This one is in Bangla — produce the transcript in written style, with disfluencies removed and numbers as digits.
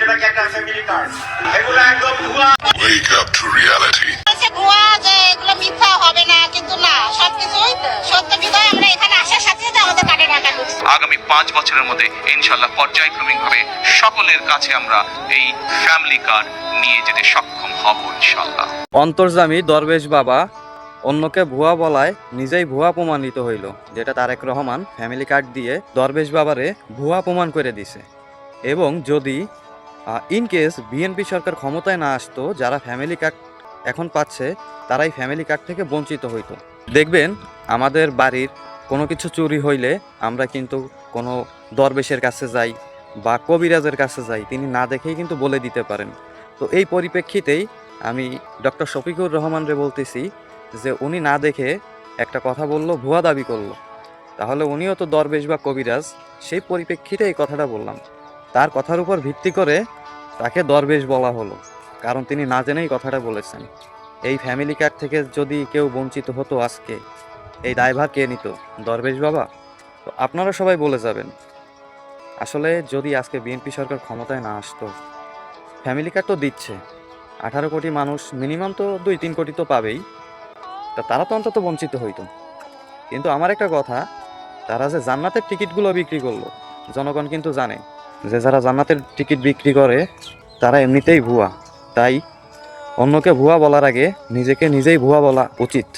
যেটা কি একটা ফ্যামিলি কার্ড, এগুলো একদম ভুয়া। Wake up to reality. ভুয়া যে এগুলো মিথ্যা হবে না, কিন্তু না, সবকিছুই সত্য বিধায় আমরা এখানে আসার সাথে সাথে আমাদের কার্ডে টাকা ঢুকছে। আগামী 5 বছরের মধ্যে ইনশাল্লাহ পর্যায়ক্রমিকভাবে সকলের কাছে আমরা এই ফ্যামিলি কার্ড নিয়ে যেতে সক্ষম হব ইনশাল্লাহ। অন্তর্যামী দরবেশ বাবা অন্যকে ভুয়া বলায় নিজেই ভুয়া প্রমাণিত হইল, যেটা তারেক রহমান ফ্যামিলি কার্ড দিয়ে দরবেশ বাবারে ভুয়া প্রমাণ করে দিছে। এবং যদি ইনকেস বিএনপি সরকার ক্ষমতায় না আসতো, যারা ফ্যামিলি কার্ড এখন পাচ্ছে তারাই ফ্যামিলি কার্ড থেকে বঞ্চিত হইতো। দেখবেন আমাদের বাড়ির কোনো কিছু চুরি হইলে আমরা কিন্তু কোনো দরবেশের কাছে যাই বা কবিরাজের কাছে যাই, তিনি না দেখেই কিন্তু বলে দিতে পারেন। তো এই পরিপ্রেক্ষিতেই আমি ডক্টর শফিকুর রহমানরে বলতেছি যে উনি না দেখে একটা কথা বলল, ভুয়া দাবি করলো, তাহলে উনিও তো দরবেশ বা কবিরাজ, সেই পরিপ্রেক্ষিতে এই কথাটা বললাম। তার কথার উপর ভিত্তি করে তাকে দরবেশ বলা হলো, কারণ তিনি না জেনেই কথাটা বলেছেন। এই ফ্যামিলি কার্ড থেকে যদি কেউ বঞ্চিত হতো আজকে, এই দায়ভার কে নিত? দরবেশ বাবা? তো আপনারা সবাই বলে যাবেন, আসলে যদি আজকে বিএনপি সরকার ক্ষমতায় না আসতো, ফ্যামিলি কার্ড তো দিচ্ছে 18 কোটি মানুষ, মিনিমাম তো 2-3 কোটি তো পাবেই, তা তারা তো অন্তত বঞ্চিত হইতো। কিন্তু আমার একটা কথা, তারা যে জান্নাতের টিকিটগুলো বিক্রি করলো, জনগণ কিন্তু জানে যে যারা জান্নাতের টিকিট বিক্রি করে তারা এমনিতেই ভুয়া। তাই অন্যকে ভুয়া বলার আগে নিজেকে নিজেই ভুয়া বলা উচিত।